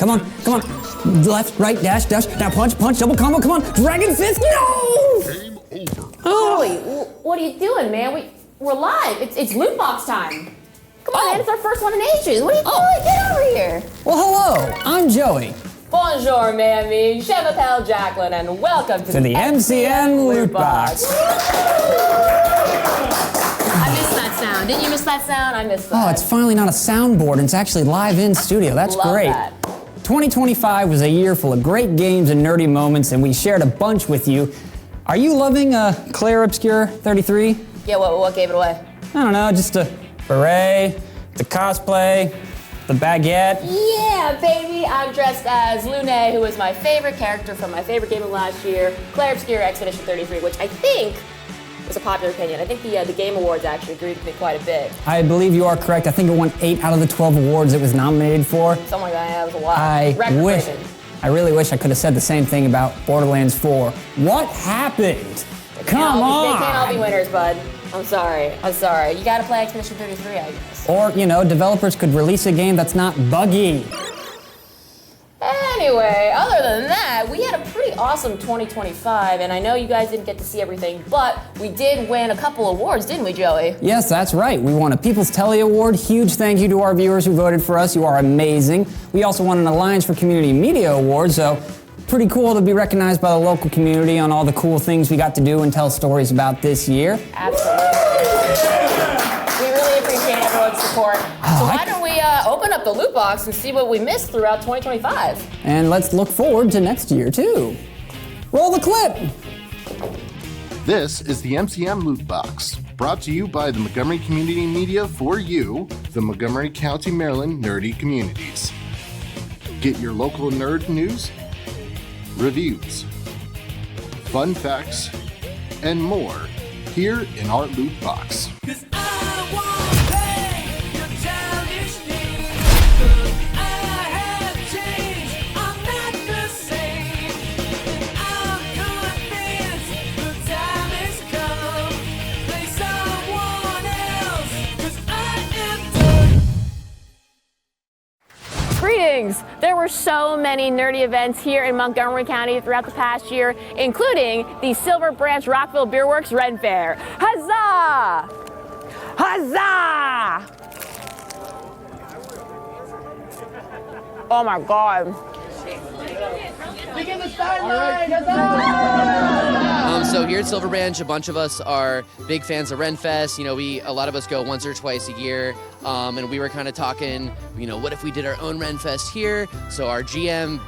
Come on, come on. Left, right, dash, dash. Now punch, punch, double combo. Come on. Dragon fist. No! Game over. Joey, what are you doing, man? We're live. It's loot box time. Come on, man. It's our first one in ages. What are you doing? Get over here. Well, hello. I'm Joey. Bonjour, mamie. Je m'appelle Jacqueline, and welcome to the MCM LootBox. I missed that sound. Didn't you miss that sound? I missed that. Oh, it's finally not a soundboard. It's actually live in studio. That's Love great. That. 2025 was a year full of great games and nerdy moments, and we shared a bunch with you. Are you loving Claire Obscure 33? Yeah, what gave it away? I don't know, just a beret, the cosplay, the baguette. Yeah, baby, I'm dressed as Lune, who was my favorite character from my favorite game of last year, Claire Obscure Expedition 33, which I think was a popular opinion. I think the Game Awards actually agreed with me quite a bit. I believe you are correct. I think it won 8 out of the 12 awards it was nominated for. Something like that, yeah, that was a lot. I really wish I could have said the same thing about Borderlands 4. What happened? Come on! They can't all be winners, bud. I'm sorry. You gotta play Expedition 33, I guess. Or, developers could release a game that's not buggy. Anyway, other than that, we had a pretty awesome 2025, and I know you guys didn't get to see everything, but we did win a couple awards, didn't we, Joey? Yes, that's right. We won a People's Telly Award. Huge thank you to our viewers who voted for us. You are amazing. We also won an Alliance for Community Media Award, so pretty cool to be recognized by the local community on all the cool things we got to do and tell stories about this year. Absolutely. We really appreciate everyone's support. So why don't we open up the loot box and see what we missed throughout 2025? And let's look forward to next year, too. Roll the clip! This is the MCM LootBox, brought to you by the Montgomery Community Media for you, the Montgomery County, Maryland nerdy communities. Get your local nerd news, reviews, fun facts, and more here in our loot box. Greetings! There were so many nerdy events here in Montgomery County throughout the past year, including the Silver Branch Rockville Beer Works Ren Fair. Huzzah! Huzzah! Oh my God. So here at Silver Branch, a bunch of us are big fans of Renfest. A lot of us go once or twice a year, and we were kind of talking, what if we did our own Renfest here? So our GM,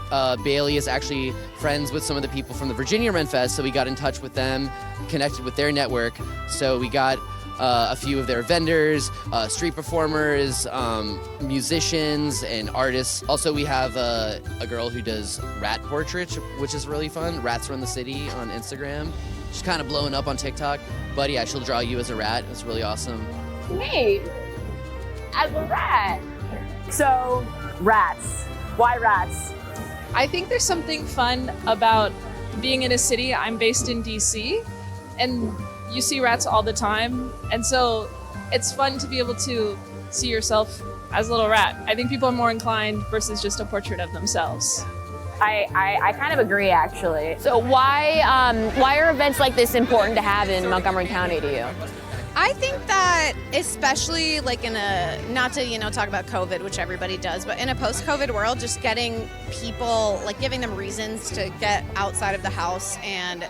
Bailey, is actually friends with some of the people from the Virginia Renfest, so we got in touch with them, connected with their network. So we got a few of their vendors, street performers, musicians, and artists. Also, we have a girl who does rat portraits, which is really fun. Rats Run the City on Instagram. She's kind of blowing up on TikTok, but yeah, she'll draw you as a rat. It's really awesome. Me? As a rat? So, rats. Why rats? I think there's something fun about being in a city. I'm based in DC, and you see rats all the time, and so it's fun to be able to see yourself as a little rat. I think people are more inclined versus just a portrait of themselves. I kind of agree, actually. So why are events like this important to have in Montgomery County to you? I think that especially like in a, not to, talk about COVID, which everybody does, but in a post-COVID world, just getting people, like giving them reasons to get outside of the house. And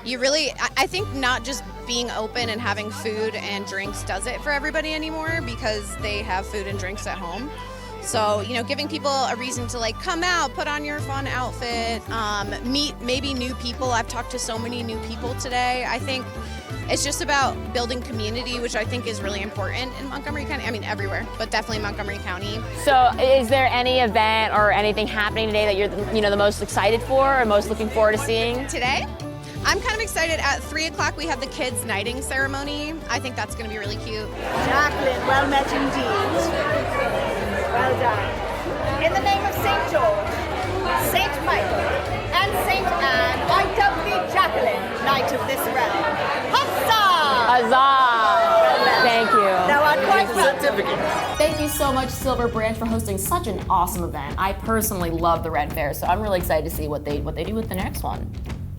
I think not just being open and having food and drinks does it for everybody anymore, because they have food and drinks at home. So, giving people a reason to come out, put on your fun outfit, meet maybe new people. I've talked to so many new people today. I think it's just about building community, which I think is really important in Montgomery County. I mean, everywhere, but definitely Montgomery County. So is there any event or anything happening today that you're, the most excited for or most looking forward to seeing? Today? I'm kind of excited. At 3 o'clock, we have the kids' knighting ceremony. I think that's going to be really cute. Jacqueline, well met indeed. Well done. In the name of St. George, St. Michael, and St. Anne, I dub thee Jacqueline, knight of this realm. Huzzah! Huzzah! Thank you. Thou art quite welcome, certificate. Thank you so much, Silver Branch, for hosting such an awesome event. I personally love the Red Fair, so I'm really excited to see what they do with the next one.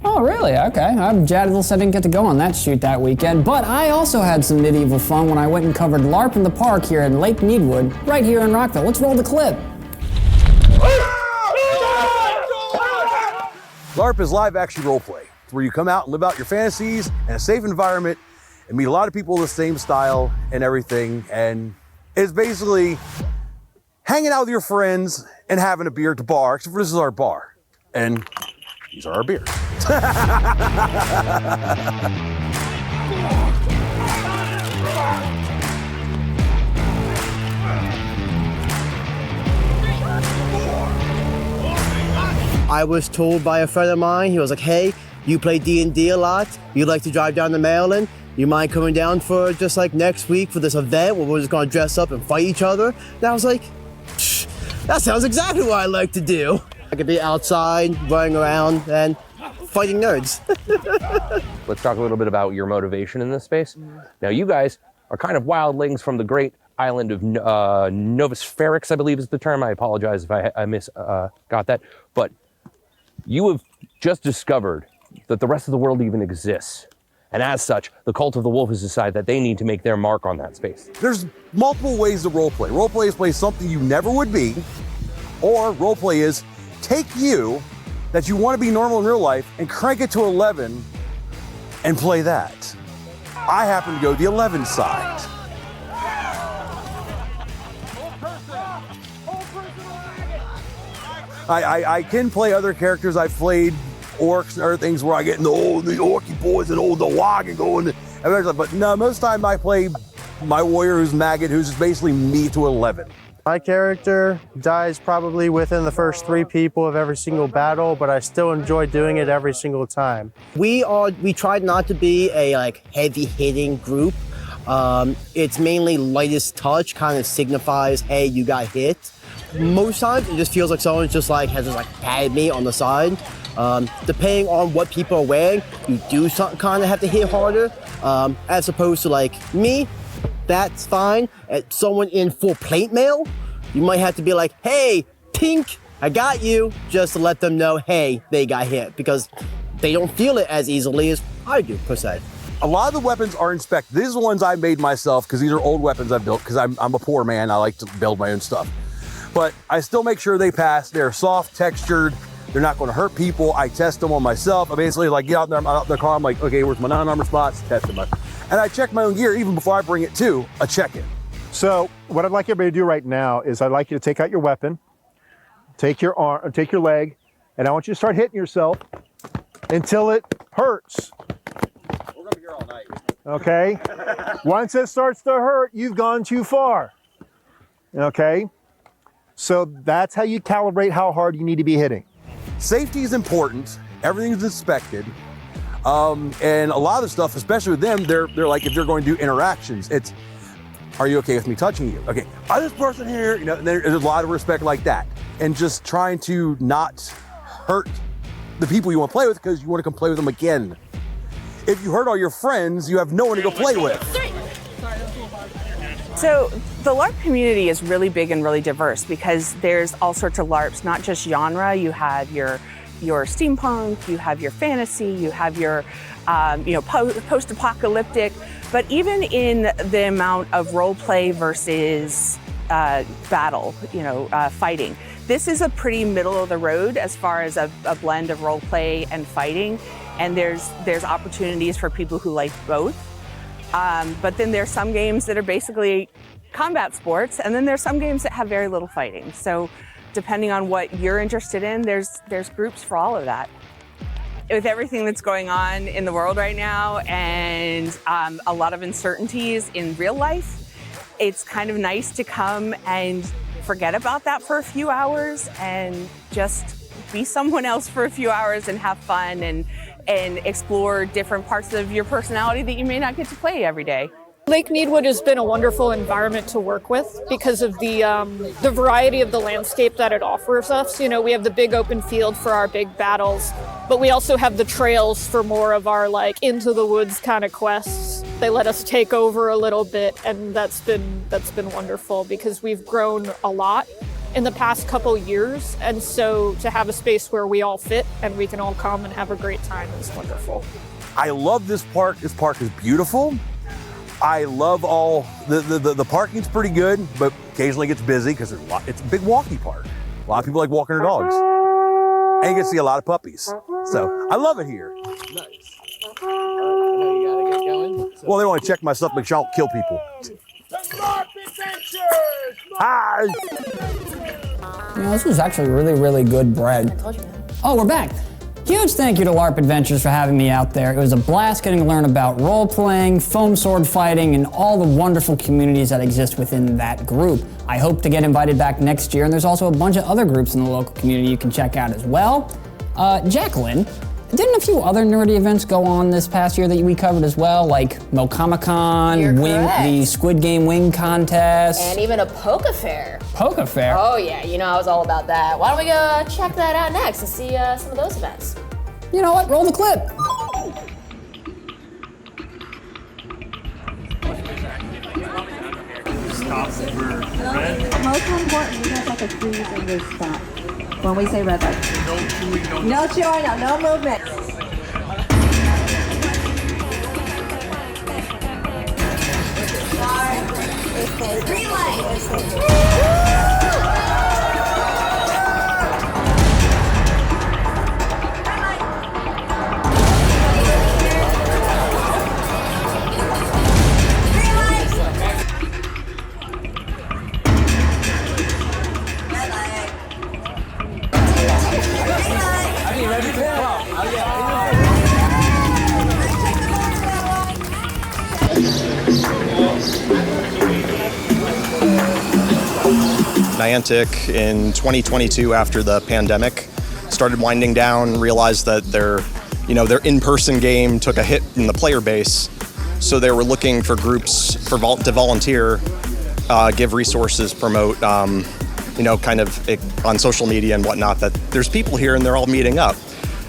Oh, really? Okay. I'm jealous I didn't get to go on that shoot that weekend, but I also had some medieval fun when I went and covered LARP in the park here in Lake Needwood, right here in Rockville. Let's roll the clip. LARP is live action roleplay. It's where you come out and live out your fantasies in a safe environment and meet a lot of people of the same style and everything. And it's basically hanging out with your friends and having a beer at the bar, except for this is our bar. And these are our beers. I was told by a friend of mine, he was like, hey, you play D&D a lot, you like to drive down to Maryland, you mind coming down for just like next week for this event where we're just gonna dress up and fight each other? And I was like, that sounds exactly what I like to do. I could be outside, running around, and fighting nerds. Let's talk a little bit about your motivation in this space. Now, you guys are kind of wildlings from the great island of Novus Ferrix, I believe is the term. I apologize if I got that. But you have just discovered that the rest of the world even exists. And as such, the Cult of the Wolf has decided that they need to make their mark on that space. There's multiple ways to roleplay. Roleplay is play something you never would be, or roleplay is take you that you want to be normal in real life and crank it to 11 and play that. I happen to go the 11 side. I can play other characters. I've played orcs and other things where I get in the orky boys and the wog and going. But no, most of the time I play my warrior who's maggot, who's basically me to 11. My character dies probably within the first 3 people of every single battle, but I still enjoy doing it every single time. We tried not to be a heavy hitting group. It's mainly lightest touch, kind of signifies, hey, you got hit. Most times it just feels like someone's just has patted me on the side. Depending on what people are wearing, you do kind of have to hit harder, as opposed to me. That's fine. Someone in full plate mail, you might have to be like, hey, pink, I got you, just to let them know, hey, they got hit, because they don't feel it as easily as I do, per se. A lot of the weapons are inspected. These are the ones I made myself, because these are old weapons I've built, because I'm a poor man. I like to build my own stuff. But I still make sure they pass. They're soft, textured. They're not going to hurt people. I test them on myself. I basically get out there, I'm out in the car. I'm like, okay, where's my non-armor spots? Test them. And I check my own gear even before I bring it to a check-in. So what I'd like everybody to do right now is I'd like you to take out your weapon, take your arm, take your leg, and I want you to start hitting yourself until it hurts. We're going to be here all night. Okay? Once it starts to hurt, you've gone too far. Okay? So that's how you calibrate how hard you need to be hitting. Safety is important. Everything's inspected. And a lot of the stuff, especially with them, they're like, if they're going to do interactions, it's, are you okay with me touching you? Okay, this person here, there's a lot of respect like that. And just trying to not hurt the people you want to play with because you want to come play with them again. If you hurt all your friends, you have no one to go play with. So the LARP community is really big and really diverse because there's all sorts of LARPs, not just genre. You have your steampunk, you have your fantasy, you have your post-apocalyptic, but even in the amount of role play versus battle, fighting, this is a pretty middle of the road as far as a blend of role play and fighting, and there's opportunities for people who like both. But then there's some games that are basically combat sports, and then there's some games that have very little fighting. So depending on what you're interested in, there's groups for all of that. With everything that's going on in the world right now and a lot of uncertainties in real life, it's kind of nice to come and forget about that for a few hours and just be someone else for a few hours and have fun and explore different parts of your personality that you may not get to play every day. Lake Needwood has been a wonderful environment to work with because of the variety of the landscape that it offers us. We have the big open field for our big battles, but we also have the trails for more of our into the woods kind of quests. They let us take over a little bit, and that's been wonderful because we've grown a lot in the past couple years, and so to have a space where we all fit and we can all come and have a great time is wonderful. I love this park. This park is beautiful. I love all the parking's pretty good, but occasionally it gets busy because it's a big walkie park. A lot of people like walking their dogs, and you can see a lot of puppies. So I love it here. Nice. I know you gotta get going. Well, they want to check my stuff, make sure I don't kill people. Hi. You know, this was actually really, really good bread. Oh, we're back. Huge thank you to LARP Adventures for having me out there. It was a blast getting to learn about role-playing, foam sword fighting, and all the wonderful communities that exist within that group. I hope to get invited back next year, and there's also a bunch of other groups in the local community you can check out as well. Jacqueline, didn't a few other nerdy events go on this past year that we covered as well, like Montgomery the Squid Game Wing Contest? And even a Poke Fair. Poke Fair? Oh yeah, you know I was all about that. Why don't we go check that out next and see some of those events? You know what, roll the clip. Stop for red. Most important, we have like a freeze in this spot. When we say red light. No chewing, no chewing, no movement. Green light. Niantic in 2022, after the pandemic started winding down, realized that their in-person game took a hit in the player base, so they were looking for groups to volunteer, give resources, promote, kind of on social media and whatnot, that there's people here and they're all meeting up.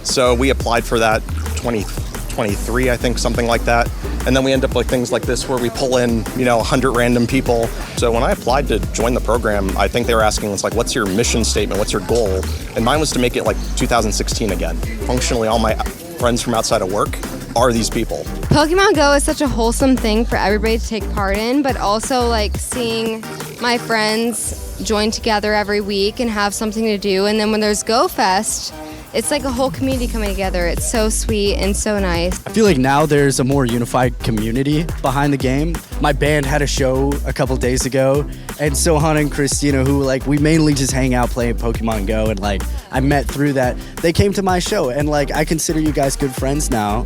So we applied for that 2023, I think, something like that. And then we end up like things like this where we pull in, 100 random people. So when I applied to join the program, I think they were asking us like, what's your mission statement? What's your goal? And mine was to make it like 2016 again. Functionally, all my friends from outside of work are these people. Pokemon Go is such a wholesome thing for everybody to take part in, but also like seeing my friends join together every week and have something to do. And then when there's Go Fest, it's like a whole community coming together. It's so sweet and so nice. I feel like now there's a more unified community behind the game. My band had a show a couple days ago, and Sohan and Christina, who we mainly just hang out playing Pokemon Go, and I met through that. They came to my show, and I consider you guys good friends now.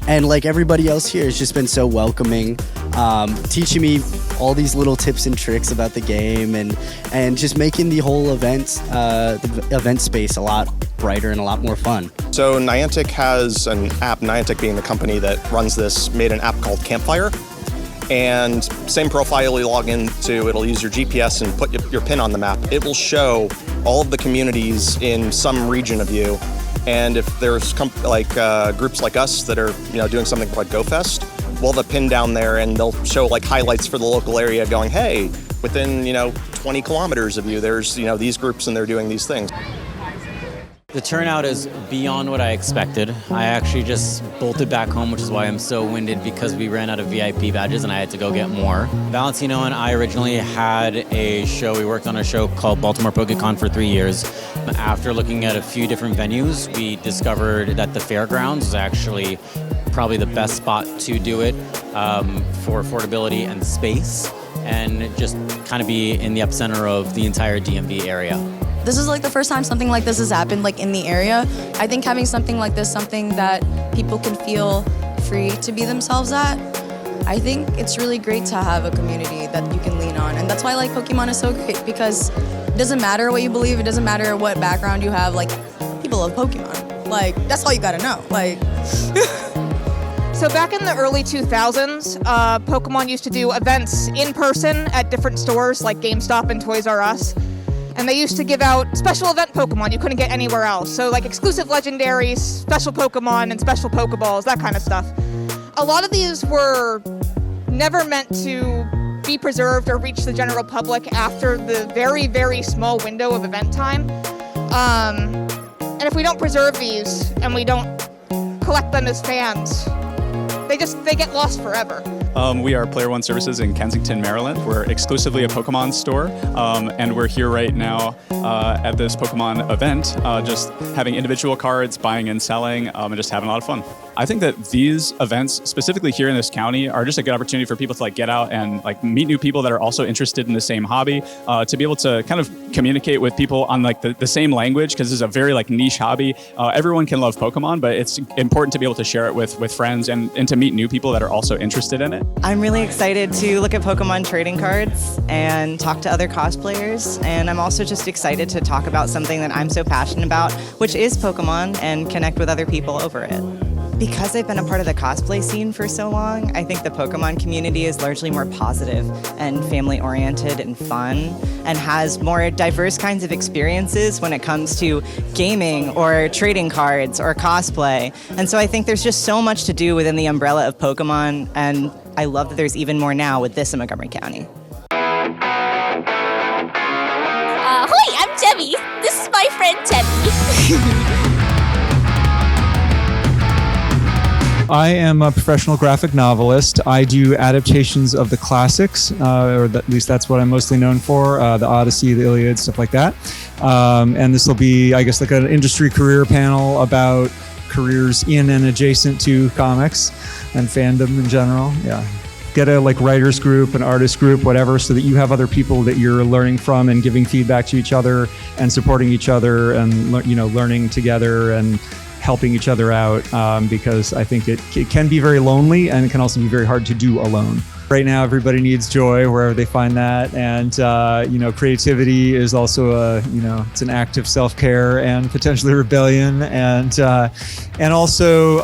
And everybody else here has just been so welcoming, teaching me all these little tips and tricks about the game, and just making the whole the event space a lot brighter and a lot more fun. So Niantic has an app, Niantic being the company that runs this, made an app called Campfire. And same profile you log into, it'll use your GPS and put your pin on the map. It will show all of the communities in some region of you. And if there's groups like us that are doing something like GoFest, we'll have a pin down there and they'll show highlights for the local area going, hey, within 20 kilometers of you, there's these groups and they're doing these things. The turnout is beyond what I expected. I actually just bolted back home, which is why I'm so winded, because we ran out of VIP badges and I had to go get more. Valentino and I originally had a show. We worked on a show called Baltimore PokeCon for 3 years. After looking at a few different venues, we discovered that the fairgrounds is actually probably the best spot to do it for affordability and space, and just kind of be in the epicenter of the entire DMV area. This is the first time something like this has happened in the area. I think having something like this, something that people can feel free to be themselves at, I think it's really great to have a community that you can lean on. And that's why Pokemon is so great, because it doesn't matter what you believe, it doesn't matter what background you have, people love Pokemon. That's all you gotta know. So back in the early 2000s, Pokemon used to do events in person at different stores like GameStop and Toys R Us. And they used to give out special event Pokemon you couldn't get anywhere else. So exclusive legendaries, special Pokemon, and special Pokeballs, that kind of stuff. a lot of these were never meant to be preserved or reach the general public after the very, very small window of event time. And if we don't preserve these and we don't collect them as fans, they get lost forever. We are Player One Services in Kensington, Maryland. We're exclusively a Pokemon store, and we're here right now at this Pokemon event, just having individual cards, buying and selling, and just having a lot of fun. I think that these events, specifically here in this county, are just a good opportunity for people to get out and meet new people that are also interested in the same hobby, to be able to kind of communicate with people on the same language, because this is a very niche hobby. Everyone can love Pokemon, but it's important to be able to share it with friends and to meet new people that are also interested in it. I'm really excited to look at Pokemon trading cards and talk to other cosplayers, and I'm also just excited to talk about something that I'm so passionate about, which is Pokemon, and connect with other people over it. Because I've been a part of the cosplay scene for so long, I think the Pokemon community is largely more positive and family-oriented and fun, and has more diverse kinds of experiences when it comes to gaming or trading cards or cosplay. And so I think there's just so much to do within the umbrella of Pokemon, and I love that there's even more now with this in Montgomery County. Hi, I'm Debbie. This is my friend Debbie. I am a professional graphic novelist. I do adaptations of the classics, or at least that's what I'm mostly known for, the Odyssey, the Iliad, stuff like that. And this will be, I guess, an industry career panel about careers in and adjacent to comics and fandom in general. Yeah. Get a writers group, an artist group, whatever, so that you have other people that you're learning from and giving feedback to each other and supporting each other and learning together and helping each other out, because I think it can be very lonely, and it can also be very hard to do alone. Right now, everybody needs joy wherever they find that, and creativity is also it's an act of self-care and potentially rebellion, and also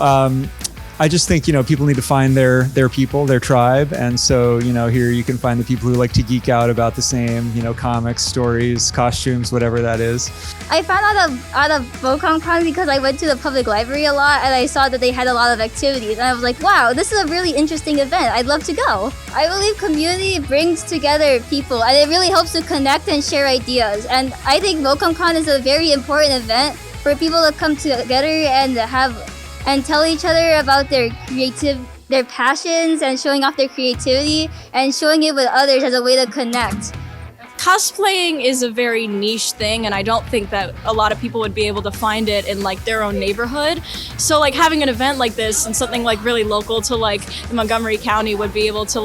I just think people need to find their people, their tribe, and so here you can find the people who like to geek out about the same comics, stories, costumes, whatever that is. I found out of VocomCon because I went to the public library a lot, and I saw that they had a lot of activities, and I was like, wow, this is a really interesting event. I'd love to go. I believe community brings together people, and it really helps to connect and share ideas. And I think VocomCon is a very important event for people to come together and tell each other about their passions and showing off their creativity and showing it with others as a way to connect. Cosplaying is a very niche thing, and I don't think that a lot of people would be able to find it in their own neighborhood. So having an event like this and something really local to the Montgomery County would be able to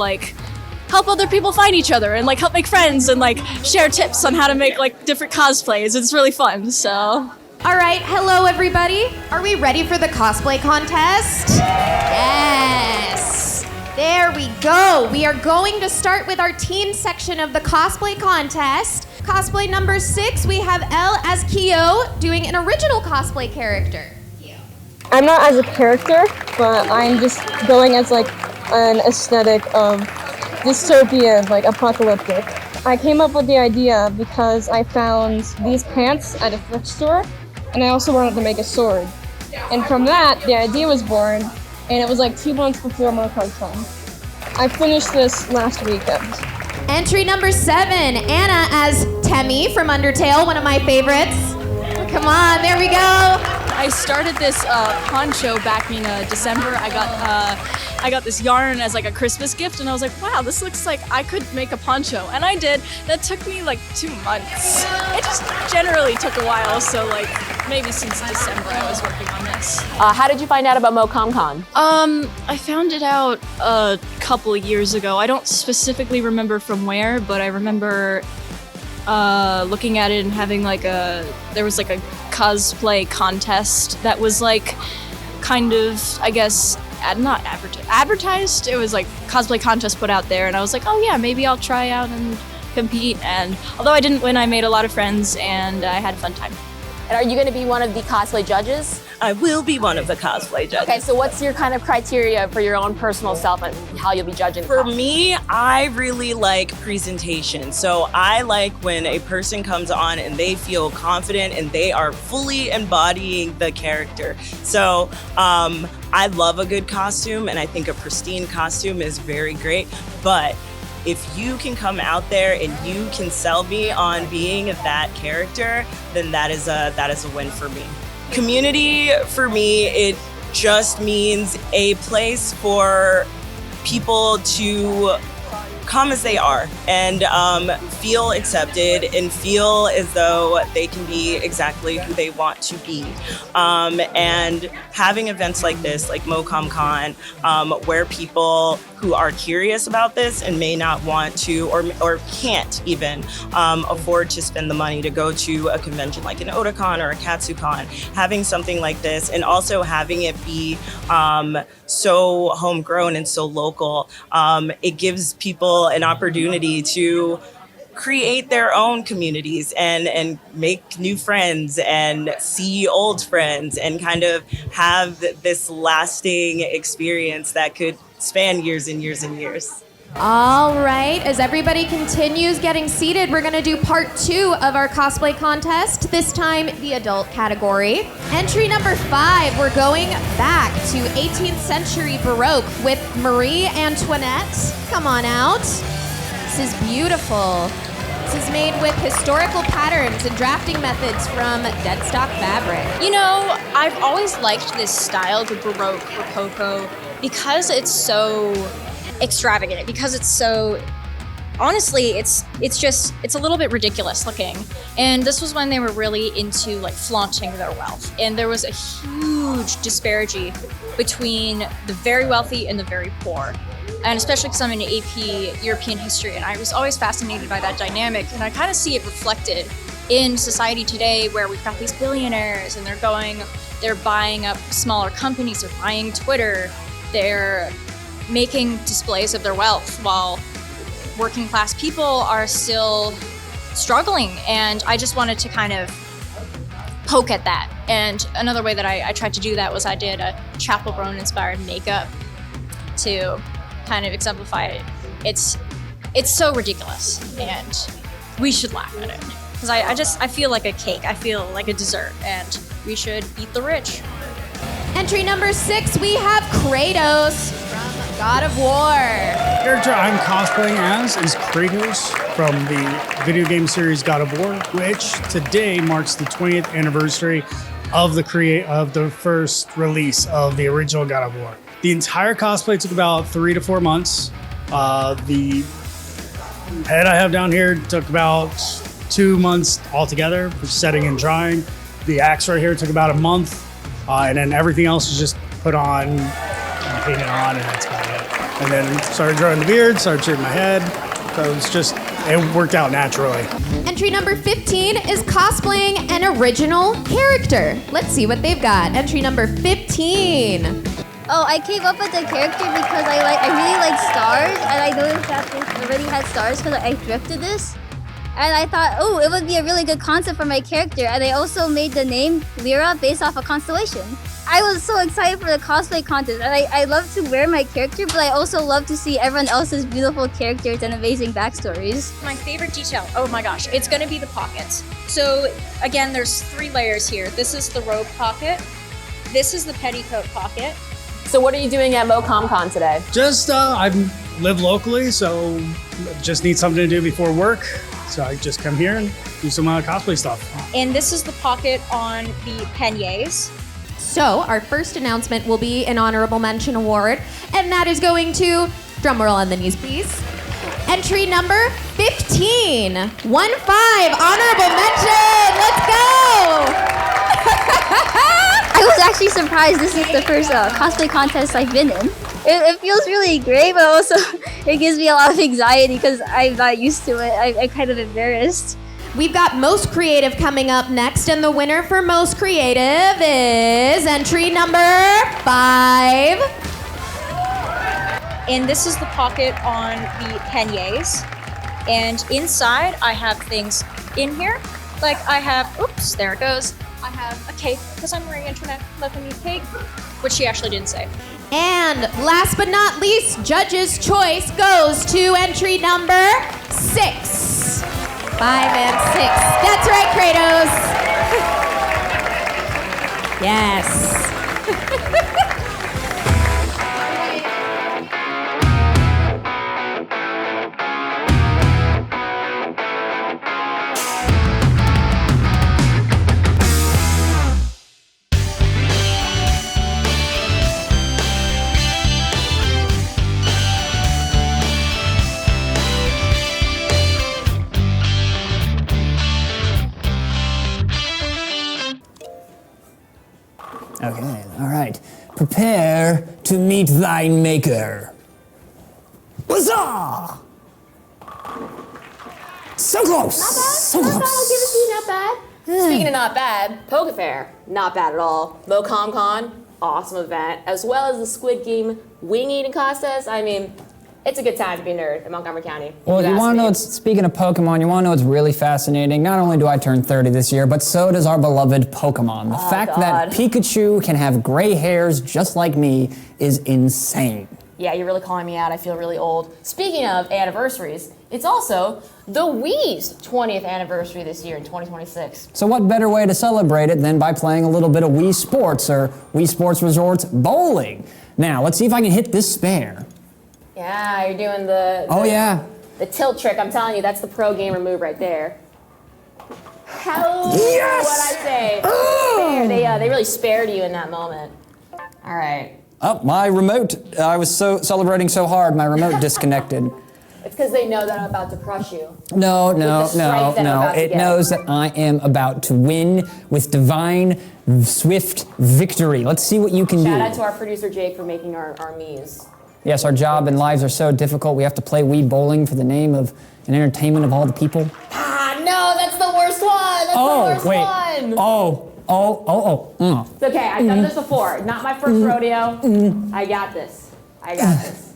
help other people find each other and help make friends and share tips on how to make different cosplays. It's really fun. So. All right, hello everybody. Are we ready for the cosplay contest? Yes. There we go. We are going to start with our teen section of the cosplay contest. Cosplay number 6, we have Elle as Kyo doing an original cosplay character. I'm not as a character, but I'm just going as an aesthetic of dystopian, apocalyptic. I came up with the idea because I found these pants at a thrift store, and I also wanted to make a sword. And from that, the idea was born, and it was 2 months before MoConCon. I finished this last weekend. Entry number 7, Anna as Temmie from Undertale, one of my favorites. Come on, there we go. I started this poncho back in December. I got this yarn as a Christmas gift, and I was like, wow, this looks like I could make a poncho, and I did. That took me 2 months. It just generally took a while, so maybe since December I was working on this. How did you find out about MoComCon? I found it out a couple of years ago. I don't specifically remember from where, but I remember looking at it and having there was a cosplay contest that was kind of, I guess, not advertised. It was cosplay contest put out there, and I was like, oh yeah, maybe I'll try out and compete. And although I didn't win, I made a lot of friends and I had a fun time. And are you going to be one of the cosplay judges? I will be one of the cosplay judges. Okay, so what's your kind of criteria for your own personal self and how you'll be judging? For me, I really like presentation. So I like when a person comes on and they feel confident and they are fully embodying the character. So I love a good costume, and I think a pristine costume is very great. But if you can come out there and you can sell me on being that character, then that is a win for me. Community, for me, it just means a place for people to come as they are and feel accepted and feel as though they can be exactly who they want to be. And having events like this, like MoCom Con, where people who are curious about this and may not want to or can't even afford to spend the money to go to a convention like an Otakon or a KatsuCon, having something like this and also having it be so homegrown and so local, it gives people an opportunity to create their own communities and make new friends and see old friends and kind of have this lasting experience that could span years and years and years. All right, as everybody continues getting seated, we're gonna do part 2 of our cosplay contest, this time the adult category. Entry number 5, we're going back to 18th century Baroque with Marie Antoinette. Come on out. This is beautiful. This is made with historical patterns and drafting methods from dead stock fabric. You know, I've always liked this style, the Baroque Rococo, because it's so extravagant, because it's so, honestly, it's a little bit ridiculous looking. And this was when they were really into like flaunting their wealth. And there was a huge disparity between the very wealthy and the very poor. And especially because I'm in AP European history, and I was always fascinated by that dynamic. And I kind of see it reflected in society today, where we've got these billionaires and they're buying up smaller companies, they're buying Twitter, they're making displays of their wealth while working class people are still struggling. And I just wanted to kind of poke at that. And another way that I tried to do that was I did a Chapel Roan inspired makeup to kind of exemplify it. It's so ridiculous and we should laugh at it. Because I feel like a cake, I feel like a dessert, and we should eat the rich. Entry number 6, we have Kratos from God of War. The character I'm cosplaying as is Kratos from the video game series God of War, which today marks the 20th anniversary of the first release of the original God of War. The entire cosplay took about 3 to 4 months. The head I have down here took about 2 months altogether for setting and drying. The axe right here took about a month. And then everything else is just put on and painted on, and that's about it. And then started drawing the beard, started shaving my head. So it worked out naturally. Entry number 15 is cosplaying an original character. Let's see what they've got. Entry number 15. Oh, I came up with the character because I really like stars, and I noticed that this already had stars because I thrifted this. And I thought, oh, it would be a really good concept for my character. And I also made the name Lyra based off a constellation. I was so excited for the cosplay contest. And I love to wear my character, but I also love to see everyone else's beautiful characters and amazing backstories. My favorite detail, oh my gosh, it's gonna be the pockets. So again, there's 3 layers here. This is the robe pocket. This is the petticoat pocket. So what are you doing at MoCom Con today? Just, I live locally, so just need something to do before work. So I just come here and do some cosplay stuff. And this is the pocket on the panniers. So our first announcement will be an honorable mention award, and that is going to, drumroll on the knees please, entry number 15. 1-5, honorable mention, let's go! I was actually surprised this is the first cosplay contest I've been in. It feels really great, but also it gives me a lot of anxiety because I'm not used to it. I'm kind of embarrassed. We've got Most Creative coming up next, and the winner for Most Creative is entry number 5. And this is the pocket on the panniers. And inside I have things in here. Like I have, oops, there it goes. I have a cake because I'm wearing internet Mocha Meat cake, which she actually didn't say. And last but not least, judge's choice goes to entry number 6. 5 and 6. That's right, Kratos. Yes. Okay, all right. Prepare to meet thine maker. Huzzah! So close! Not bad. So Not close. bad. I'll give it to you. Not bad. Speaking of not bad, Poke Fair, not bad at all. MoComCon, awesome event, as well as the Squid Game wing eating contest. I mean, it's a good time to be a nerd in Montgomery County. Well, if you ask want to know me. what's, speaking of Pokemon, you want to know what's really fascinating? Not only do I turn 30 this year, but so does our beloved Pokemon. The fact that Pikachu can have gray hairs just like me is insane. Yeah, you're really calling me out. I feel really old. Speaking of anniversaries, it's also the Wii's 20th anniversary this year in 2026. So what better way to celebrate it than by playing a little bit of Wii Sports or Wii Sports Resorts bowling? Now, let's see if I can hit this spare. Yeah, you're doing the Oh yeah. the tilt trick. I'm telling you, that's the pro gamer move right there. How Yes! what I say? Oh! They really spared you in that moment. All right. Oh, my remote. I was so celebrating so hard, my remote disconnected. It's because they know that I'm about to crush you. No. With the strength that I'm about to It get. knows that I am about to win with divine, swift victory. Let's see what you can Shout do. out to our producer Jake for making our Mii's. Yes, our job and lives are so difficult. We have to play Wii bowling for the name of an entertainment of all the people. Ah, no, that's the worst one. That's the worst one. It's okay. I've done this before. Not my first rodeo. I got this. I got this.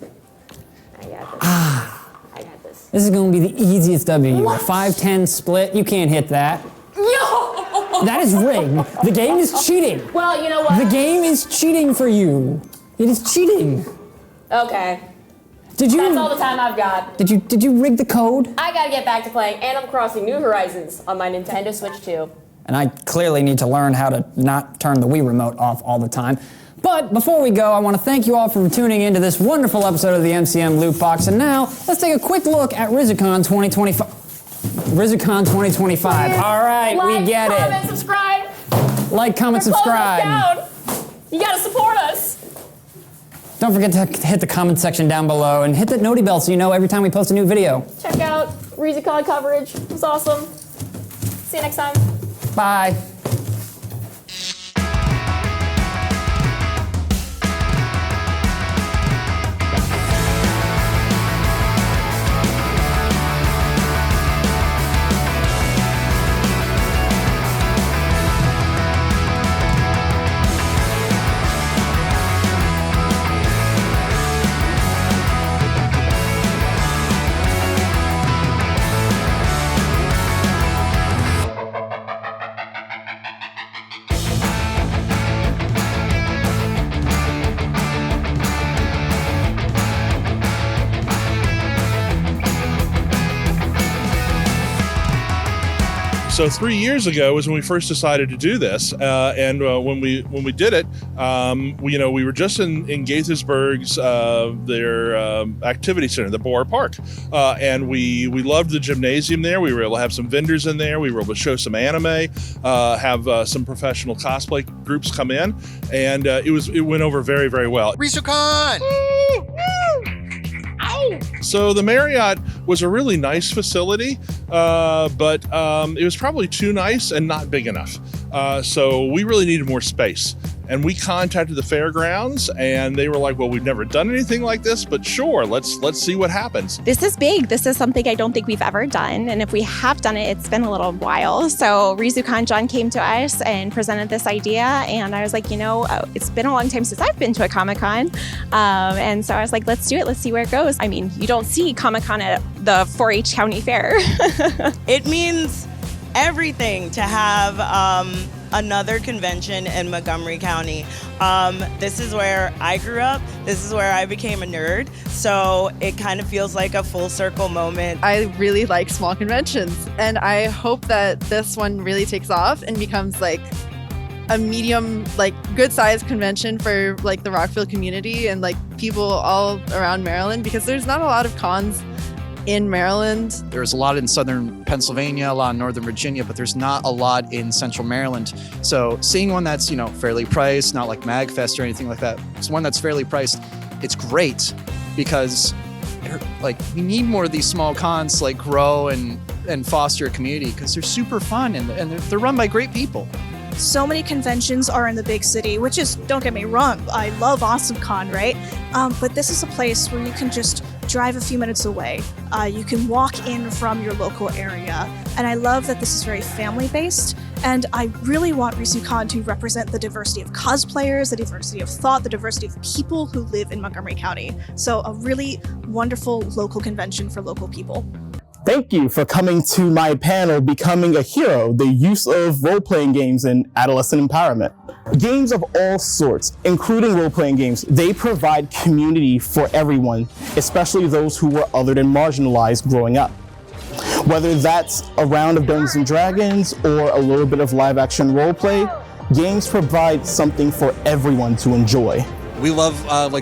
This is going to be the easiest W. A 5-10 split. You can't hit that. No! That is rigged. The game is cheating. Well, you know what? The game is cheating for you. It is cheating. Okay. Did you? That's all the time I've got. Did you rig the code? I gotta get back to playing Animal Crossing New Horizons on my Nintendo Switch 2. And I clearly need to learn how to not turn the Wii remote off all the time. But before we go, I want to thank you all for tuning into this wonderful episode of the MCM LootBox. And now, let's take a quick look at RizzCon 2025. RizzCon 2025. All right, we get it. Comment, subscribe. Like, comment, We're closing subscribe. this down. You gotta support us. Don't forget to hit the comment section down below and hit that noti bell so you know every time we post a new video. Check out RizzCon coverage. It was awesome. See you next time. Bye. So 3 years ago was when we first decided to do this, and when we did it, we were just in Gaithersburg's their activity center, the Boer Park, and we loved the gymnasium there. We were able to have some vendors in there. We were able to show some anime, have some professional cosplay groups come in, and it went over very, very well. RizzCon! So the Marriott was a really nice facility, but it was probably too nice and not big enough. So we really needed more space. And we contacted the fairgrounds, and they were like, well, we've never done anything like this, but sure, let's see what happens. This is big. This is something I don't think we've ever done. And if we have done it, it's been a little while. So RizzCon John came to us and presented this idea. And I was like, it's been a long time since I've been to a Comic-Con. And so I was like, let's do it. Let's see where it goes. I mean, you don't see Comic-Con at the 4-H County Fair. It means everything to have another convention in Montgomery County. This is where I grew up. This is where I became a nerd. So it kind of feels like a full circle moment. I really like small conventions, and I hope that this one really takes off and becomes like a medium, like good sized convention for like the Rockville community and like people all around Maryland, because there's not a lot of cons in Maryland. There's a lot in southern Pennsylvania, a lot in northern Virginia, but there's not a lot in central Maryland. So seeing one that's, fairly priced, not like MagFest or anything like that, it's one that's fairly priced, it's great because we need more of these small cons to like grow and foster a community, because they're super fun and they're run by great people. So many conventions are in the big city, which is, don't get me wrong, I love AwesomeCon, right? But this is a place where you can just drive a few minutes away. You can walk in from your local area. And I love that this is very family-based. And I really want ReeseCon to represent the diversity of cosplayers, the diversity of thought, the diversity of people who live in Montgomery County. So a really wonderful local convention for local people. Thank you for coming to my panel, Becoming a Hero, the use of role-playing games in adolescent empowerment. Games of all sorts, including role-playing games, they provide community for everyone, especially those who were othered and marginalized growing up. Whether that's a round of Dungeons and Dragons or a little bit of live-action role-play, games provide something for everyone to enjoy. We love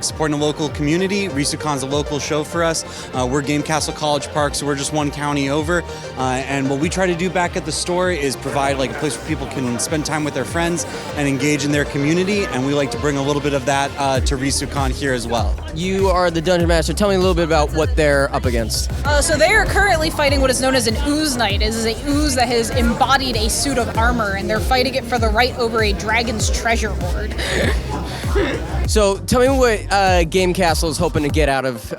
supporting the local community. ReeseCon's a local show for us. We're Game Castle College Park, so we're just one county over. And what we try to do back at the store is provide a place where people can spend time with their friends and engage in their community. And we like to bring a little bit of that to ReeseCon here as well. You are the Dungeon Master. Tell me a little bit about what they're up against. So they are currently fighting what is known as an ooze knight. It is an ooze that has embodied a suit of armor, and they're fighting it for the right over a dragon's treasure hoard. So tell me what Game Castle is hoping to get out of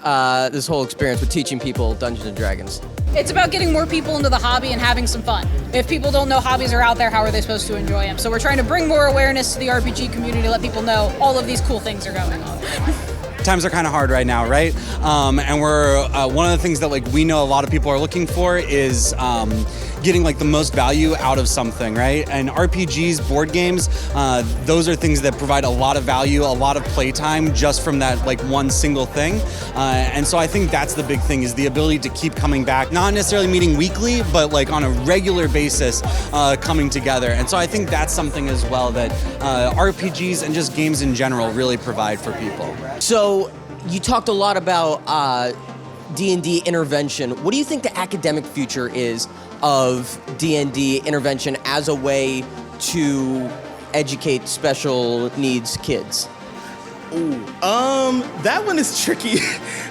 this whole experience with teaching people Dungeons & Dragons. It's about getting more people into the hobby and having some fun. If people don't know hobbies are out there, how are they supposed to enjoy them? So we're trying to bring more awareness to the RPG community, let people know all of these cool things are going on. Times are kind of hard right now, right? And we're one of the things that we know a lot of people are looking for is getting the most value out of something, right? And RPGs, board games, those are things that provide a lot of value, a lot of playtime just from that one single thing. And so I think that's the big thing, is the ability to keep coming back, not necessarily meeting weekly, but on a regular basis coming together. And so I think that's something as well that RPGs and just games in general really provide for people. So you talked a lot about D&D intervention. What do you think the academic future is of D&D intervention as a way to educate special needs kids? Ooh, that one is tricky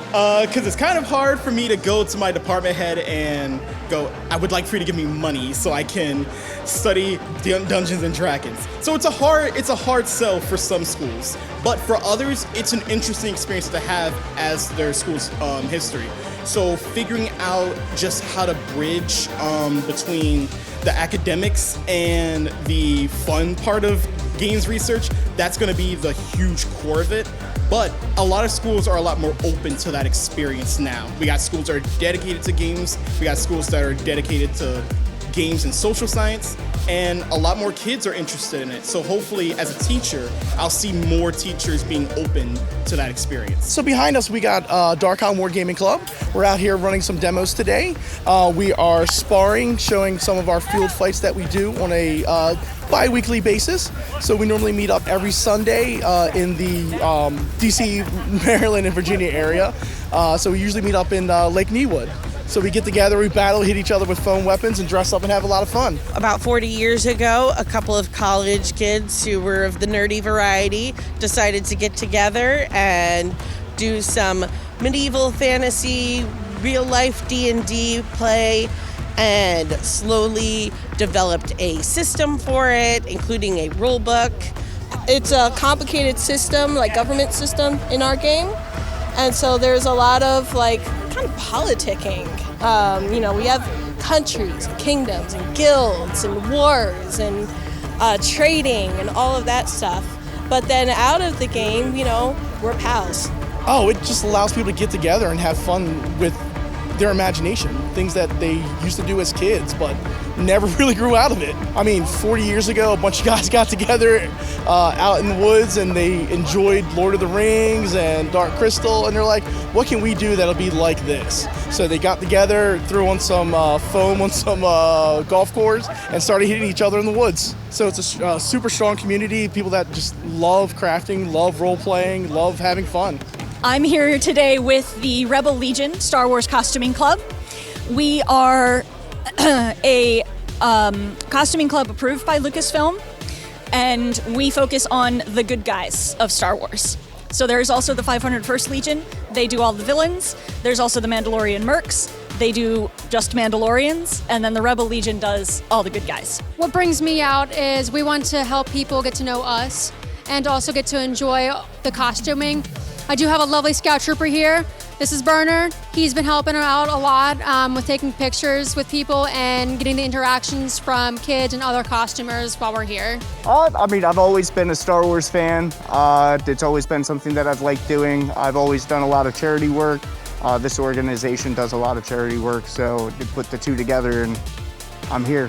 because it's kind of hard for me to go to my department head and go, I would like for you to give me money so I can study Dungeons and Dragons. So it's a hard sell for some schools, but for others, it's an interesting experience to have as their school's history. So figuring out just how to bridge between the academics and the fun part of games research, that's going to be the huge core of it. But a lot of schools are a lot more open to that experience now. We got schools that are dedicated to games. We got schools that are dedicated to games and social science, and a lot more kids are interested in it. So hopefully, as a teacher, I'll see more teachers being open to that experience. So behind us, we got Darkon Wargaming Club. We're out here running some demos today. We are sparring, showing some of our field fights that we do on a bi-weekly basis. So we normally meet up every Sunday in the DC, Maryland, and Virginia area. So we usually meet up in Lake Newood. So we get together, we battle, hit each other with foam weapons, and dress up and have a lot of fun. About 40 years ago, a couple of college kids who were of the nerdy variety decided to get together and do some medieval fantasy, real-life D&D play, and slowly developed a system for it, including a rule book. It's a complicated system, government system in our game. And so there's a lot of kind of politicking. We have countries, and kingdoms, and guilds, and wars, and trading, and all of that stuff. But then out of the game, we're pals. Oh, it just allows people to get together and have fun with their imagination, things that they used to do as kids, but never really grew out of it. I mean, 40 years ago, a bunch of guys got together out in the woods and they enjoyed Lord of the Rings and Dark Crystal, and they're like, what can we do that'll be like this? So they got together, threw on some foam on some golf course, and started hitting each other in the woods. So it's a super strong community, people that just love crafting, love role-playing, love having fun. I'm here today with the Rebel Legion Star Wars Costuming Club. We are a costuming club approved by Lucasfilm, and we focus on the good guys of Star Wars. So there's also the 501st Legion. They do all the villains. There's also the Mandalorian Mercs. They do just Mandalorians. And then the Rebel Legion does all the good guys. What brings me out is we want to help people get to know us and also get to enjoy the costuming. I do have a lovely scout trooper here. This is Burner. He's been helping out a lot with taking pictures with people and getting the interactions from kids and other costumers while we're here. I mean, I've always been a Star Wars fan. It's always been something that I've liked doing. I've always done a lot of charity work. This organization does a lot of charity work, so to put the two together, and I'm here.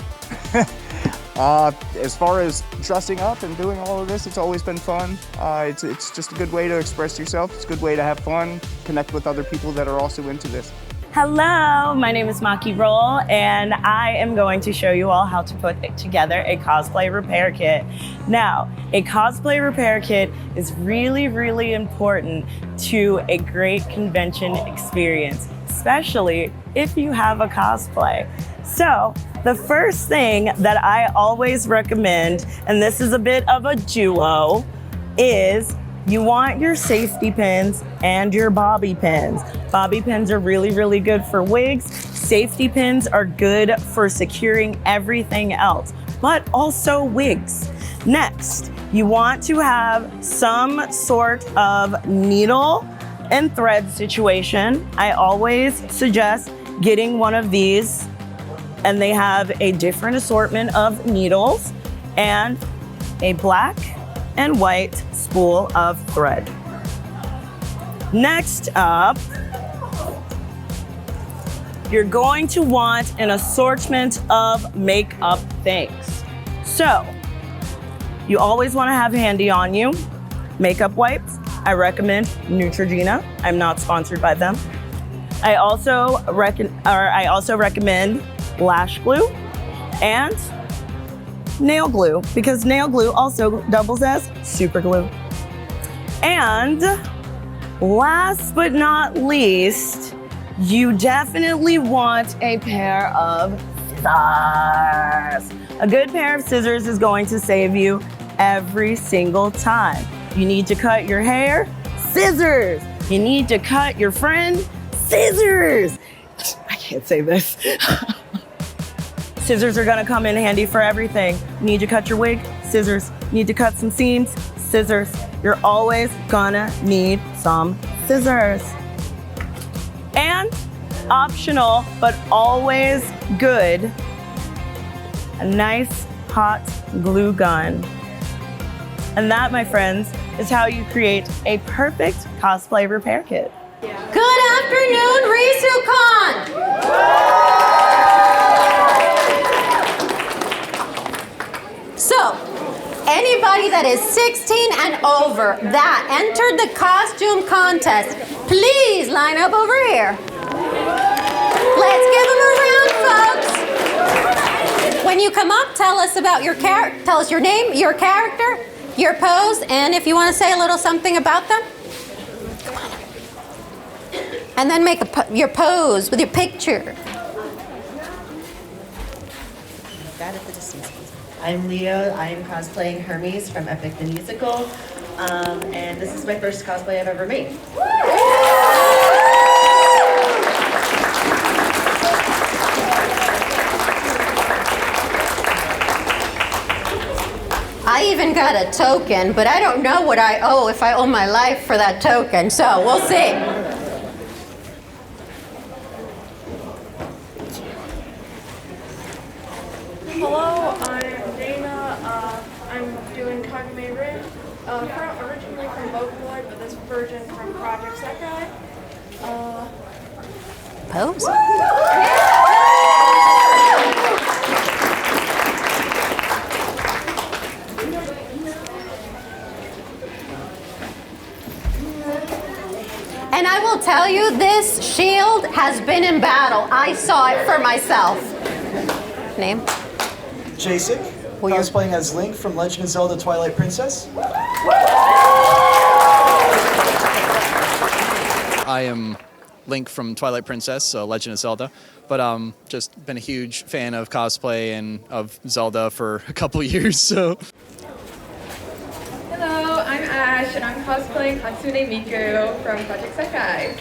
As far as dressing up and doing all of this, it's always been fun. It's just a good way to express yourself. It's a good way to have fun, connect with other people that are also into this. Hello, my name is Maki Roll, and I am going to show you all how to put together a cosplay repair kit. Now, a cosplay repair kit is really, really important to a great convention experience, especially if you have a cosplay. So, the first thing that I always recommend, and this is a bit of a duo, is you want your safety pins and your bobby pins. Bobby pins are really, really good for wigs. Safety pins are good for securing everything else, but also wigs. Next, you want to have some sort of needle and thread situation. I always suggest getting one of these, and they have a different assortment of needles and a black and white spool of thread. Next up, you're going to want an assortment of makeup things. So, you always want to have handy on you makeup wipes. I recommend Neutrogena. I'm not sponsored by them. I also recommend lash glue and nail glue, because nail glue also doubles as super glue. And last but not least, you definitely want a pair of scissors. A good pair of scissors is going to save you every single time. You need to cut your hair, scissors. You need to cut your friend, scissors. I can't say this. Scissors are gonna come in handy for everything. You need to cut your wig, scissors. You need to cut some seams, scissors. You're always gonna need some scissors. And optional, but always good, a nice hot glue gun. And that, my friends, is how you create a perfect cosplay repair kit. Good afternoon, RisuCon! So, anybody that is 16 and over that entered the costume contest, please line up over here. Let's give them a round, folks. When you come up, tell us about your tell us your name, your character, your pose, and if you want to say a little something about them. And then make your pose with your picture. That at the distance. I'm Leo. I'm cosplaying Hermes from Epic the Musical. And this is my first cosplay I've ever made. I even got a token, but I don't know what I owe, if I owe my life for that token, so we'll see. Hello, I'm Dana. I'm doing Kagame Rin. Originally from Vocaloid, but this version from Project Sekai. Pose. And I will tell you, this shield has been in battle. I saw it for myself. Name? Jasek, cosplaying as Link from Legend of Zelda Twilight Princess. I am Link from Twilight Princess, so Legend of Zelda, but just been a huge fan of cosplay and of Zelda for a couple years, so. Hello, I'm Ash, and I'm cosplaying Hatsune Miku from Project Sekai.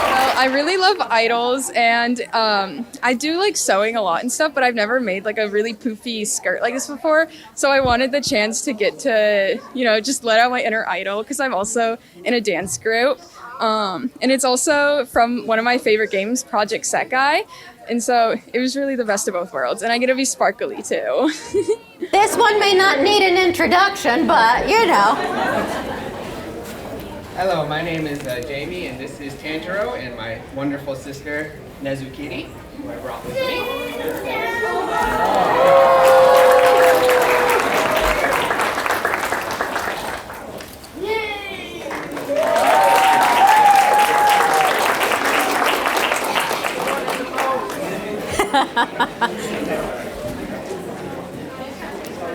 Well, I really love idols, and I do like sewing a lot and stuff, but I've never made like a really poofy skirt like this before, so I wanted the chance to get to, just let out my inner idol, because I'm also in a dance group, and it's also from one of my favorite games, Project Sekai, and so it was really the best of both worlds, and I get to be sparkly too. This one may not need an introduction, but Hello, my name is Jamie, and this is Tanjiro and my wonderful sister, Nezukiri, who I brought with me.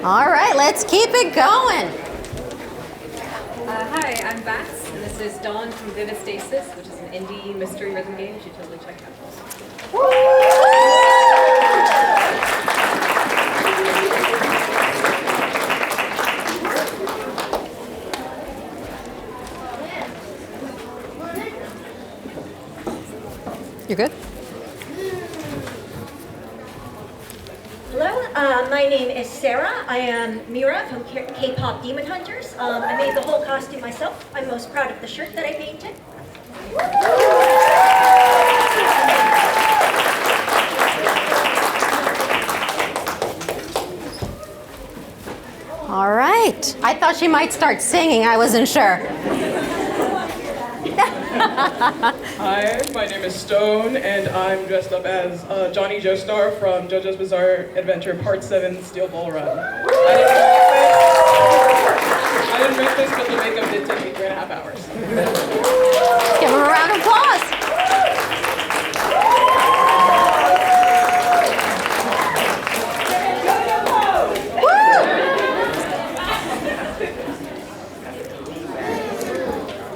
All right, let's keep it going. Hi, I'm Bax, and this is Dawn from Vivid Stasis, which is an indie mystery rhythm game you should totally check out. You're good? Hello, my name is Sarah. I am Mira from K-Pop Demon Hunters. I made the whole costume myself. I'm most proud of the shirt that I painted. All right. I thought she might start singing. I wasn't sure. Hi, my name is Stone, and I'm dressed up as Johnny Joestar from JoJo's Bizarre Adventure Part 7 Steel Ball Run. I didn't make this, but the makeup did take me 3.5 hours. Give her a round of applause.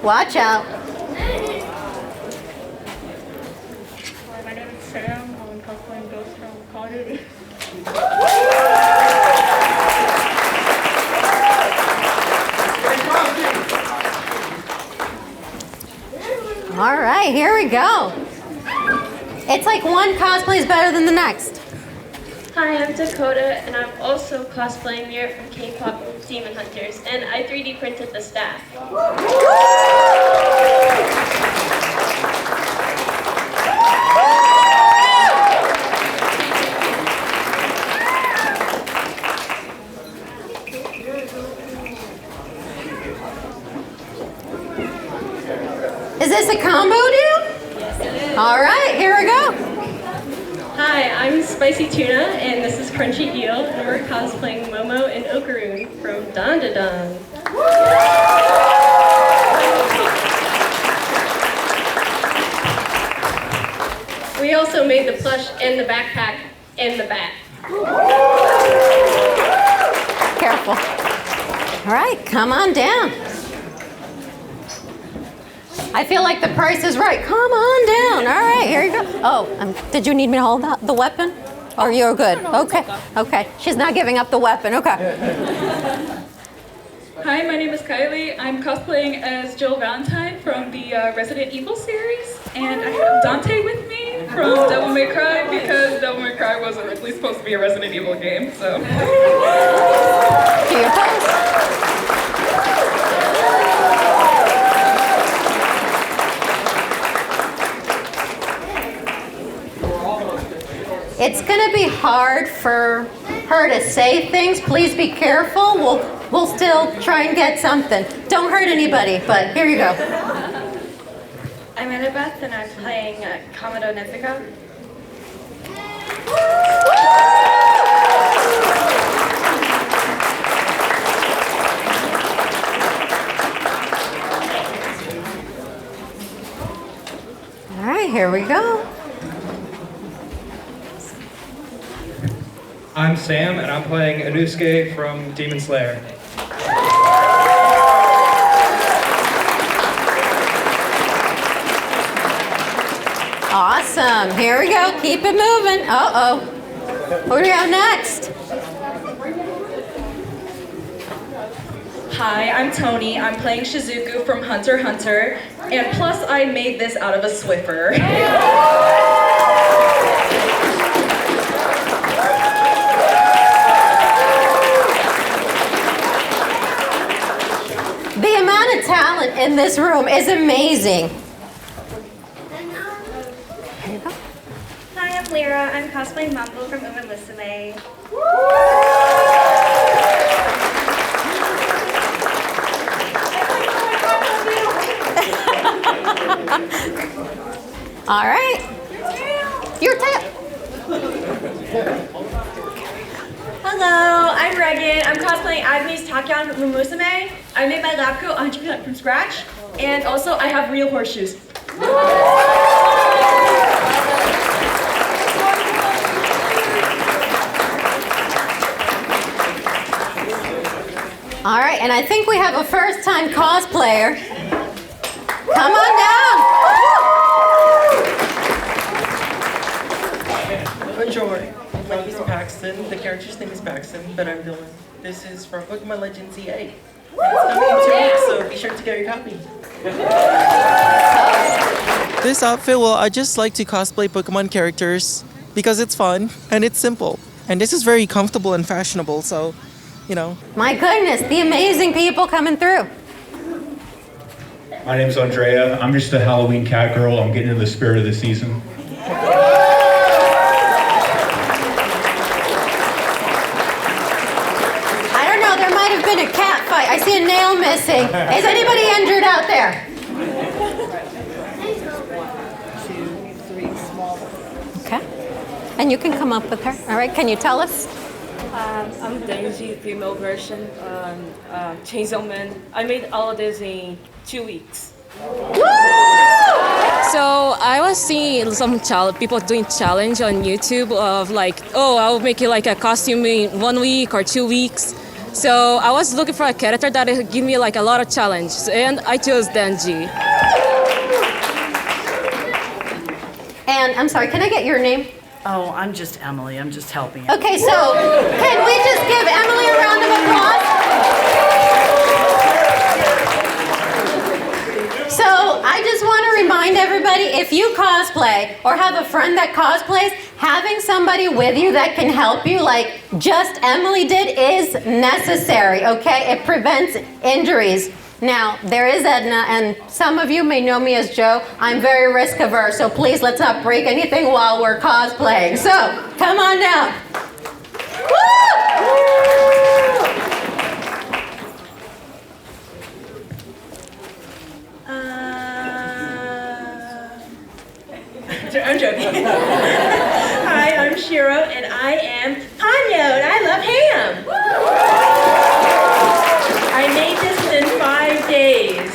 Woo! Watch out. My name is Sam. I'm cosplaying Ghost from Call of Duty. All right, here we go. It's like one cosplay is better than the next. Hi, I'm Dakota, and I'm also cosplaying Mira from K-Pop Demon Hunters, and I 3D printed the staff. Is this a combo deal? Yes, it is. All right, here we go. Hi, I'm Spicy Tuna, and this is Crunchy Eel, and we're cosplaying Momo and Okaroon from Don Da Don. We also made the plush and the backpack and the bat. Careful. All right, come on down. I feel like the price is right. Come on down. All right, here you go. Oh, did you need me to hold the weapon? Or you're good? Okay. Okay. She's not giving up the weapon. Okay. Hi, my name is Kylie. I'm cosplaying as Jill Valentine from the Resident Evil series, and I have Dante with me from Devil May Cry because Devil May Cry was originally supposed to be a Resident Evil game, so. Do your pose. It's gonna be hard for her to say things. Please be careful. We'll still try and get something. Don't hurt anybody, but here you go. I'm Annabeth, and I'm playing Kamado Nezuka. All right, here we go. I'm Sam, and I'm playing Anusuke from Demon Slayer. Awesome. Here we go. Keep it moving. Uh-oh. Who do we have next? Hi, I'm Tony. I'm playing Shizuku from Hunter x Hunter, and plus I made this out of a Swiffer. The amount of talent in this room is amazing. Hi, I'm Lyra. I'm cosplaying Mambo from Uma Musume. All right. Your tail. Hello, I'm Regan. I'm cosplaying Agnes Takyan from Uma Musume. I made my lab coat 100% from scratch, and also I have real horseshoes. All right, and I think we have a first-time cosplayer. Come on down. Bonjour. My name is Paxton. The character's name is Paxton, but I'm Dylan. This is from Pokemon Legends EA. It's coming in 2 weeks, so be sure to get your copy. This outfit, well, I just like to cosplay Pokemon characters because it's fun and it's simple. And this is very comfortable and fashionable, so, you know. My goodness, the amazing people coming through. My name's Andrea. I'm just a Halloween cat girl. I'm getting into the spirit of the season. I don't know, there might have been a cat fight. I see a nail missing. Is anybody injured out there? Okay. And you can come up with her. All right, can you tell us? I'm Daisy, female version, Chainsaw Man. I made all of this in 2 weeks. So I was seeing some people doing challenge on YouTube of like, oh, I'll make you like a costume in 1 week or 2 weeks. So I was looking for a character that would give me like a lot of challenges, and I chose Denji. And I'm sorry, can I get your name? Oh, I'm just Emily. I'm just helping out. Okay, so can we just give Emily a round of applause? So I just want to remind everybody, if you cosplay or have a friend that cosplays, having somebody with you that can help you, like just Emily did, is necessary, okay? It prevents injuries. Now, there is Edna, and some of you may know me as Joe. I'm very risk averse, so please let's not break anything while we're cosplaying. So, come on down. I'm joking. Hi, I'm Shiro, and I am Hanyo, and I love ham. I made this in 5 days.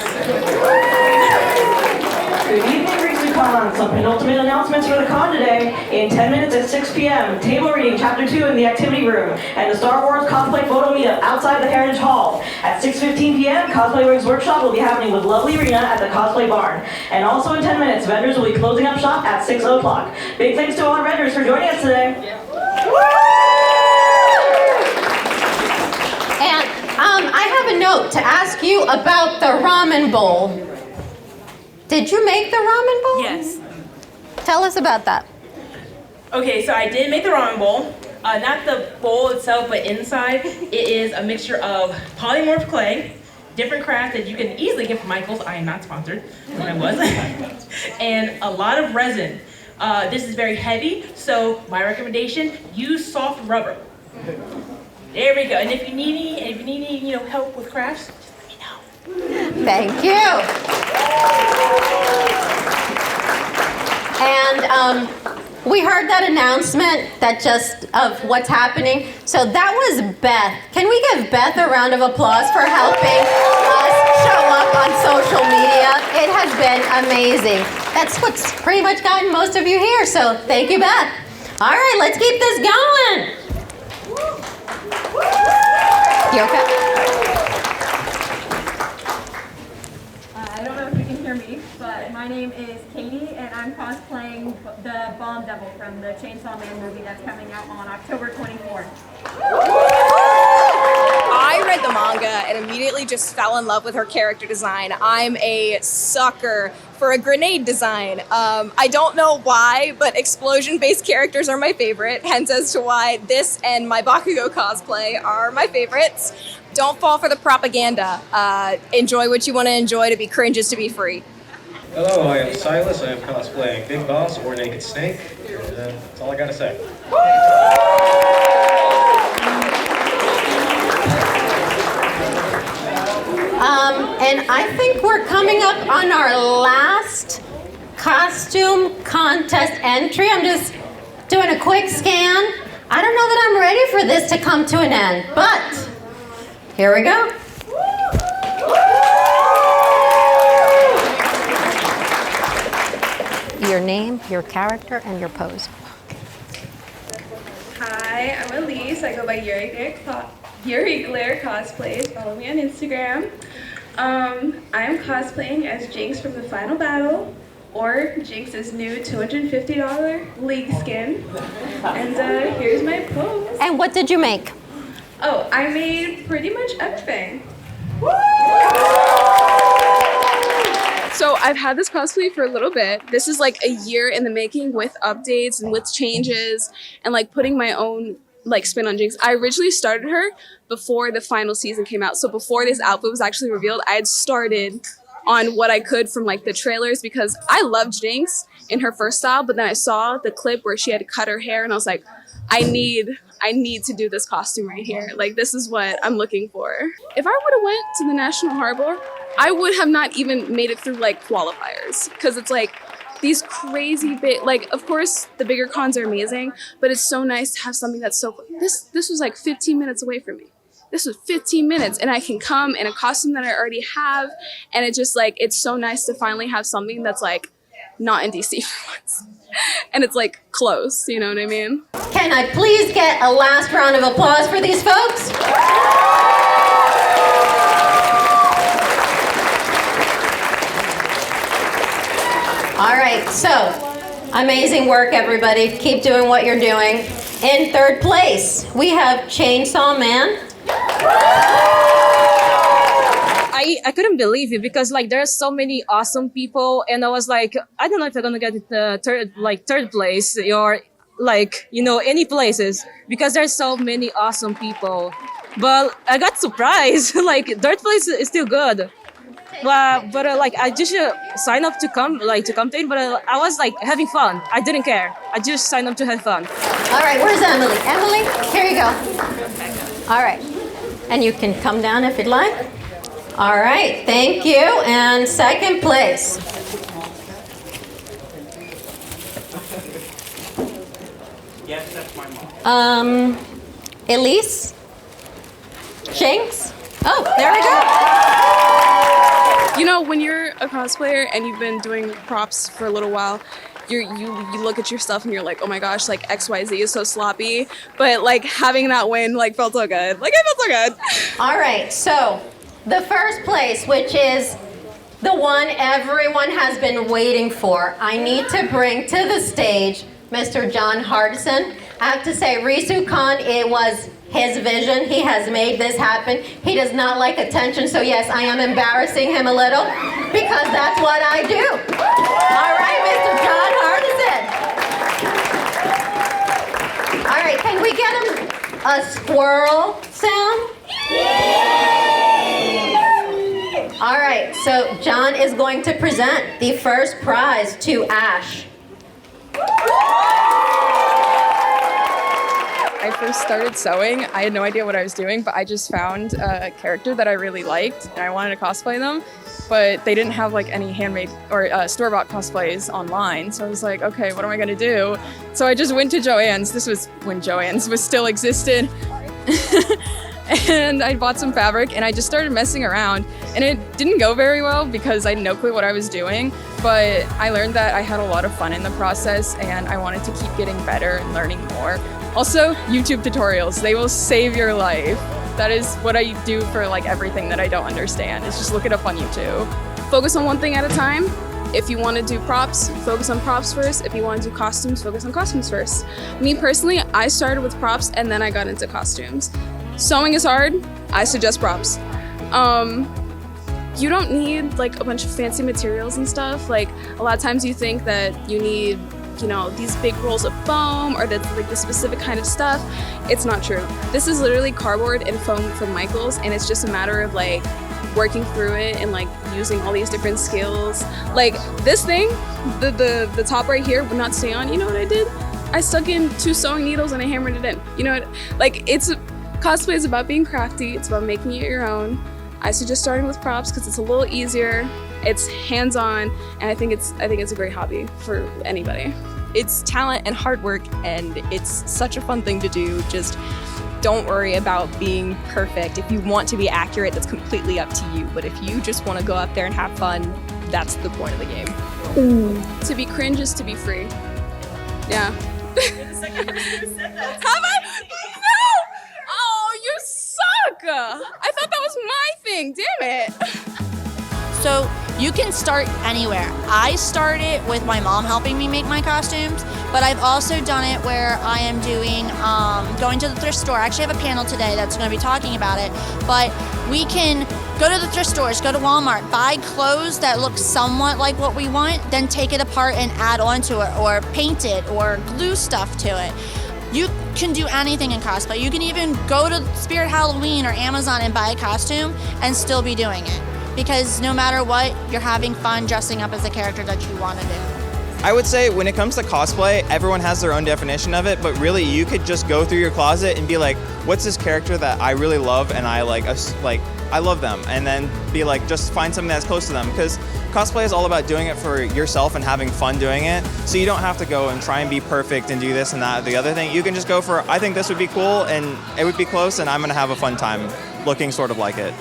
Good evening, Recon. Some penultimate announcements for the con today. In 10 minutes at 6 p.m., table reading Chapter 2 in the activity room, and the Star Wars cosplay photo meetup outside the Heritage Hall. At 6:15 p.m., Cosplay Rigs Workshop will be happening with Lovely Rena at the Cosplay Barn. And also in 10 minutes, vendors will be closing up shop at 6 o'clock. Big thanks to all our vendors for joining us today. And I have a note to ask you about the ramen bowl. Did you make the ramen bowl? Yes. Tell us about that. Okay, so I did make the ramen bowl. Not the bowl itself, but inside, it is a mixture of polymorph clay, different crafts that you can easily get from Michael's. I am not sponsored, but I was. And a lot of resin. This is very heavy, so my recommendation, use soft rubber. There we go. And if you need any help with crafts, just let me know. Thank you. And we heard that announcement of what's happening. So that was Beth. Can we give Beth a round of applause for helping us show up on social media? It has been amazing. That's what's pretty much gotten most of you here. So thank you, Beth. All right, let's keep this going. You okay? I don't know if you can hear me, but my name is Katie, and I'm cosplaying the Bomb Devil from the Chainsaw Man movie that's coming out on October 24th. I read the manga and immediately just fell in love with her character design. I'm a sucker for a grenade design. I don't know why, but explosion-based characters are my favorite, hence as to why this and my Bakugo cosplay are my favorites. Don't fall for the propaganda. Enjoy what you want to enjoy. To be cringe is to be free. Hello, I am Silas. I am cosplaying Big Boss or Naked Snake. That's all I gotta say. And I think we're coming up on our last costume contest entry. I'm just doing a quick scan. I don't know that I'm ready for this to come to an end, but here we go. Your name, your character, and your pose. Hi, I'm Elise. I go by Yuri Glare Cosplays. Follow me on Instagram. I'm cosplaying as Jinx from the final battle, or Jinx's new $250 League skin. And here's my pose. And what did you make? Oh, I made pretty much everything. So I've had this cosplay for a little bit. This is like a year in the making with updates and with changes and like putting my own like spin on Jinx. I originally started her before the final season came out. So before this outfit was actually revealed, I had started on what I could from like the trailers because I loved Jinx in her first style, but then I saw the clip where she had to cut her hair and I was like, I need to do this costume right here. Like, this is what I'm looking for. If I would have went to the National Harbor, I would have not even made it through like qualifiers because it's like these crazy big, like, of course the bigger cons are amazing, but it's so nice to have something that's so, this was like 15 minutes away from me. This was 15 minutes and I can come in a costume that I already have. And it just like, it's so nice to finally have something that's like not in DC for once. And it's like close, you know what I mean? Can I please get a last round of applause for these folks? All right, so amazing work, everybody. Keep doing what you're doing. In third place, we have Chainsaw Man. I couldn't believe it because like there are so many awesome people and I was like, I don't know if I'm gonna get the third place or like, you know, any places because there's so many awesome people. But I got surprised, like third place is still good. But like I just signed up to come to it, but I was like having fun. I didn't care. I just signed up to have fun. All right, where's Emily? Emily, here you go. All right, and you can come down if you'd like. All right, thank you. And second place. Yes, that's my mom. Elise? Jinx? Oh, there we go. You know, when you're a cosplayer and you've been doing props for a little while, you look at your stuff and you're like, oh my gosh, like XYZ is so sloppy. But like having that win like felt so good. Like I felt so good. All right, so the first place, which is the one everyone has been waiting for, I need to bring to the stage Mr. John Hardison. I have to say, Risu Khan, it was his vision. He has made this happen. He does not like attention, so yes, I am embarrassing him a little because that's what I do. All right, Mr. John Hardison. All right, can we get him a squirrel sound? All right, so John is going to present the first prize to Ash. I first started sewing, I had no idea what I was doing, but I just found a character that I really liked and I wanted to cosplay them, but they didn't have like any handmade or store-bought cosplays online. So I was like, okay, what am I gonna do? So I just went to Joann's. This was when Joann's was still existed. And I bought some fabric and I just started messing around, and it didn't go very well because I had no clue what I was doing, but I learned that I had a lot of fun in the process and I wanted to keep getting better and learning more. Also, YouTube tutorials, they will save your life. That is what I do for like everything that I don't understand, is just look it up on YouTube. Focus on one thing at a time. If you want to do props, focus on props first. If you want to do costumes, focus on costumes first. Me personally, I started with props and then I got into costumes. Sewing is hard, I suggest props. You don't need like a bunch of fancy materials and stuff. Like a lot of times you think that you need, you know, these big rolls of foam or that's like the specific kind of stuff. It's not true. This is literally cardboard and foam from Michaels, and it's just a matter of like working through it and like using all these different skills. Like this thing, the top right here would not stay on. You know what I did? I stuck in 2 sewing needles and I hammered it in. You know what? Like cosplay is about being crafty. It's about making it your own. I suggest starting with props because it's a little easier. It's hands-on, and I think it's a great hobby for anybody. It's talent and hard work, and it's such a fun thing to do. Just don't worry about being perfect. If you want to be accurate, that's completely up to you. But if you just want to go out there and have fun, that's the point of the game. To be cringe is to be free. Yeah. You're the second person who said that. Have I? No! Oh, you suck! I thought that was my thing, damn it. So you can start anywhere. I started with my mom helping me make my costumes, but I've also done it where I am doing, going to the thrift store. I actually have a panel today that's going to be talking about it, but we can go to the thrift stores, go to Walmart, buy clothes that look somewhat like what we want, then take it apart and add on to it, or paint it, or glue stuff to it. You can do anything in cosplay. You can even go to Spirit Halloween or Amazon and buy a costume and still be doing it. Because no matter what, you're having fun dressing up as the character that you want to do. I would say when it comes to cosplay, everyone has their own definition of it, but really you could just go through your closet and be like, what's this character that I really love and I I love them, and then be like, just find something that's close to them, because cosplay is all about doing it for yourself and having fun doing it, so you don't have to go and try and be perfect and do this and that, the other thing. You can just go for, I think this would be cool and it would be close and I'm gonna have a fun time looking sort of like it.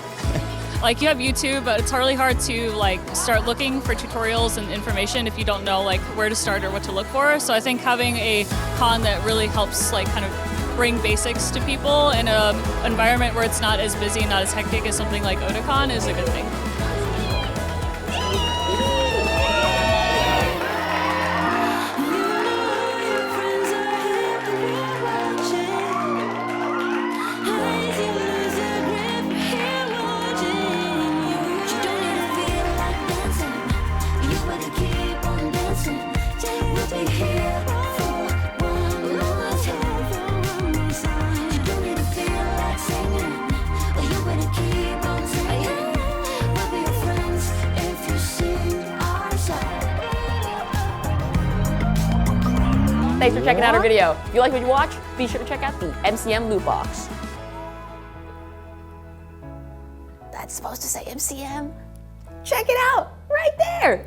Like, you have YouTube, but it's really hard to like start looking for tutorials and information if you don't know like where to start or what to look for. So I think having a con that really helps like kind of bring basics to people in an environment where it's not as busy, not as hectic as something like Otakon is a good thing. Thanks for checking out our video. If you like what you watch, be sure to check out the MCM LootBox. That's supposed to say MCM. Check it out, right there.